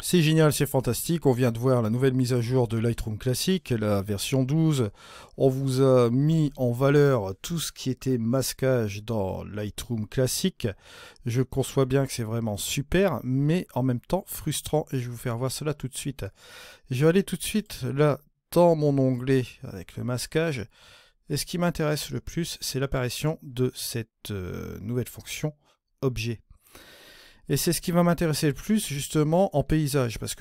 C'est génial, c'est fantastique. On vient de voir la nouvelle mise à jour de Lightroom Classic, la version 12. On vous a mis en valeur tout ce qui était masquage dans Lightroom Classic. Je conçois bien que c'est vraiment super, mais en même temps frustrant. Et je vais vous faire voir cela tout de suite. Je vais aller tout de suite là dans mon onglet avec le masquage. Et ce qui m'intéresse le plus, c'est l'apparition de cette nouvelle fonction objet. Et c'est ce qui va m'intéresser le plus justement en paysage, parce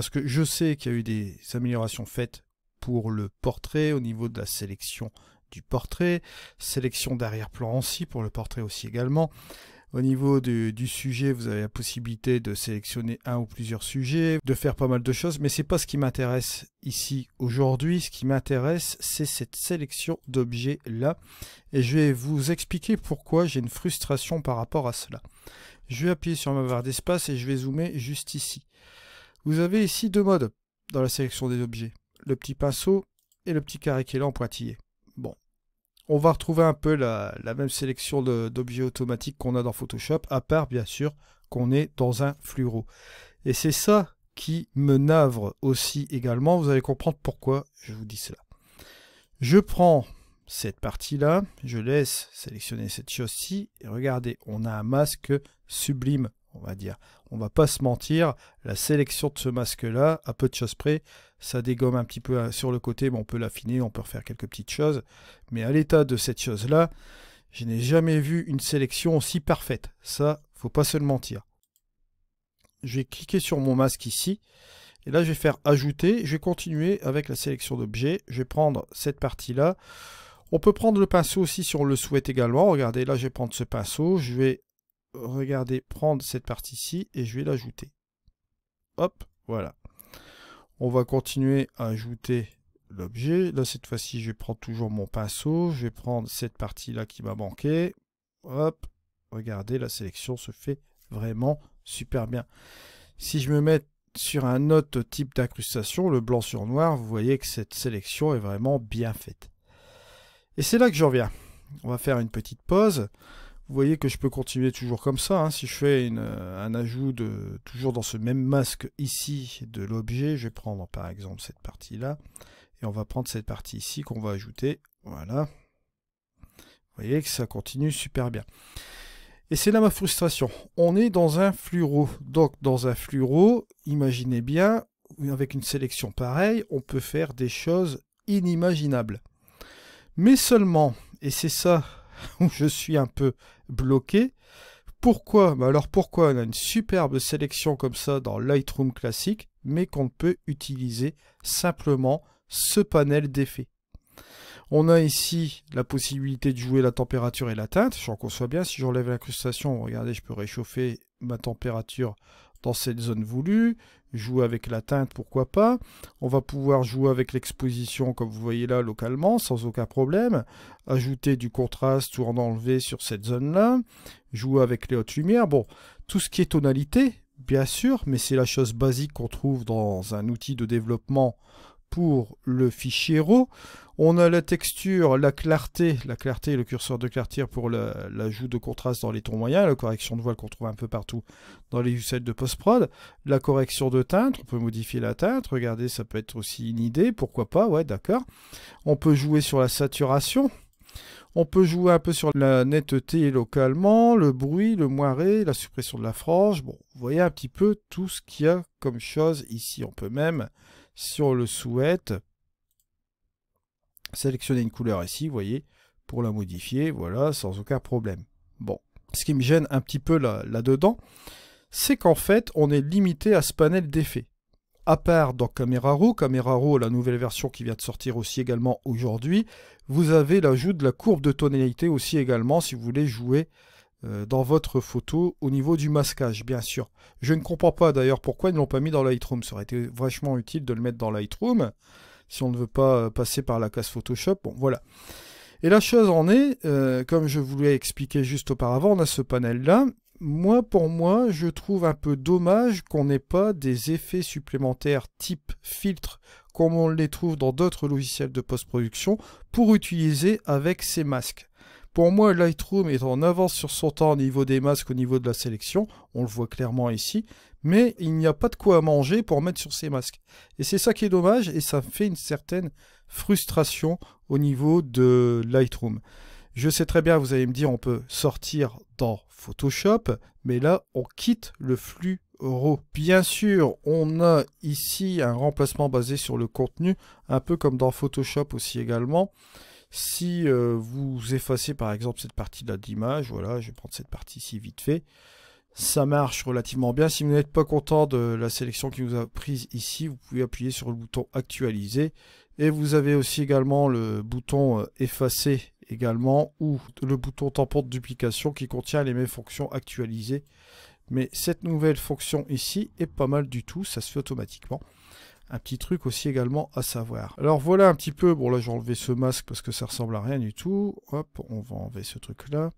que je sais qu'il y a eu des améliorations faites pour le portrait au niveau de la sélection du portrait, sélection d'arrière-plan aussi pour le portrait aussi également. Au niveau du sujet, vous avez la possibilité de sélectionner un ou plusieurs sujets, de faire pas mal de choses, mais c'est pas ce qui m'intéresse ici aujourd'hui. Ce qui m'intéresse, c'est cette sélection d'objets là, et je vais vous expliquer pourquoi j'ai une frustration par rapport à cela. Je vais appuyer sur ma barre d'espace et je vais zoomer juste ici. Vous avez ici deux modes dans la sélection des objets. Le petit pinceau et le petit carré qui est là en pointillé. Bon, on va retrouver un peu la même sélection d'objets automatiques qu'on a dans Photoshop, à part bien sûr qu'on est dans un fluoro. Et c'est ça qui me navre aussi également. Vous allez comprendre pourquoi je vous dis cela. Je prends cette partie-là, je laisse sélectionner cette chose-ci, et regardez, on a un masque sublime, on va dire. On va pas se mentir, la sélection de ce masque-là, à peu de choses près, ça dégomme un petit peu sur le côté, mais on peut l'affiner, on peut refaire quelques petites choses. Mais à l'état de cette chose-là, je n'ai jamais vu une sélection aussi parfaite. Ça, faut pas se le mentir. Je vais cliquer sur mon masque ici, et là je vais faire ajouter, je vais continuer avec la sélection d'objets, je vais prendre cette partie-là. On peut prendre le pinceau aussi si on le souhaite également. Regardez, là je vais prendre ce pinceau, je vais prendre cette partie-ci et je vais l'ajouter. Hop, voilà. On va continuer à ajouter l'objet. Là cette fois-ci, je vais prendre toujours mon pinceau, je vais prendre cette partie-là qui m'a manqué. Hop, regardez, la sélection se fait vraiment super bien. Si je me mets sur un autre type d'incrustation, le blanc sur noir, vous voyez que cette sélection est vraiment bien faite. Et c'est là que j'en viens. On va faire une petite pause. Vous voyez que je peux continuer toujours comme ça. Hein. Si je fais un ajout toujours dans ce même masque ici de l'objet, je vais prendre par exemple cette partie-là. Et on va prendre cette partie ici qu'on va ajouter. Voilà. Vous voyez que ça continue super bien. Et c'est là ma frustration. On est dans un fluoro. Donc dans un fluoro, imaginez bien, avec une sélection pareille, on peut faire des choses inimaginables. Mais seulement, et c'est ça où je suis un peu bloqué, pourquoi? Alors pourquoi on a une superbe sélection comme ça dans Lightroom Classic, mais qu'on ne peut utiliser simplement ce panel d'effets? On a ici la possibilité de jouer la température et la teinte, j'en conçois bien, si j'enlève l'incrustation, regardez, je peux réchauffer ma température dans cette zone voulue, jouer avec la teinte, pourquoi pas. On va pouvoir jouer avec l'exposition, comme vous voyez là, localement, sans aucun problème. Ajouter du contraste ou en enlever sur cette zone-là. Jouer avec les hautes lumières. Bon, tout ce qui est tonalité, bien sûr, mais c'est la chose basique qu'on trouve dans un outil de développement pour le fichier RAW. On a la texture, la clarté et le curseur de clarté pour l'ajout de contraste dans les tons moyens, la correction de voile qu'on trouve un peu partout dans les usages de post-prod, la correction de teinte, on peut modifier la teinte, regardez, ça peut être aussi une idée, pourquoi pas, ouais, d'accord. On peut jouer sur la saturation, on peut jouer un peu sur la netteté localement, le bruit, le moiré, la suppression de la frange, bon, vous voyez un petit peu tout ce qu'il y a comme chose ici, on peut même, si on le souhaite, sélectionner une couleur ici, vous voyez, pour la modifier, voilà, sans aucun problème. Bon, ce qui me gêne un petit peu là-dedans, c'est qu'en fait, on est limité à ce panel d'effets. À part dans Camera Raw, la nouvelle version qui vient de sortir aussi également aujourd'hui, vous avez l'ajout de la courbe de tonalité aussi également, si vous voulez jouer dans votre photo au niveau du masquage, bien sûr. Je ne comprends pas d'ailleurs pourquoi ils ne l'ont pas mis dans Lightroom. Ça aurait été vachement utile de le mettre dans Lightroom, si on ne veut pas passer par la case Photoshop. Bon, voilà. Et la chose en est, comme je vous l'ai expliqué juste auparavant, on a ce panel-là. Pour moi, je trouve un peu dommage qu'on n'ait pas des effets supplémentaires type filtre, comme on les trouve dans d'autres logiciels de post-production, pour utiliser avec ces masques. Pour moi, Lightroom est en avance sur son temps au niveau des masques, au niveau de la sélection. On le voit clairement ici. Mais il n'y a pas de quoi manger pour mettre sur ces masques. Et c'est ça qui est dommage et ça fait une certaine frustration au niveau de Lightroom. Je sais très bien, vous allez me dire, on peut sortir dans Photoshop, mais là, on quitte le flux RAW. Bien sûr, on a ici un remplacement basé sur le contenu, un peu comme dans Photoshop aussi également. Si vous effacez par exemple cette partie-là d'image, voilà, je vais prendre cette partie-ci vite fait, ça marche relativement bien. Si vous n'êtes pas content de la sélection qui vous a prise ici, vous pouvez appuyer sur le bouton actualiser. Et vous avez aussi également le bouton effacer également, ou le bouton tampon de duplication qui contient les mêmes fonctions actualisées. Mais cette nouvelle fonction ici est pas mal du tout, ça se fait automatiquement. Un petit truc aussi également à savoir. Alors voilà un petit peu, bon là j'ai enlevé ce masque parce que ça ressemble à rien du tout. Hop, on va enlever ce truc là.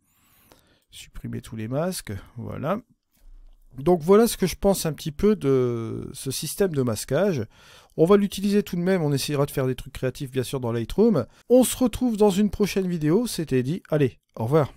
Supprimer tous les masques, voilà. Donc voilà ce que je pense un petit peu de ce système de masquage. On va l'utiliser tout de même, on essaiera de faire des trucs créatifs bien sûr dans Lightroom. On se retrouve dans une prochaine vidéo, c'était dit. Allez, au revoir.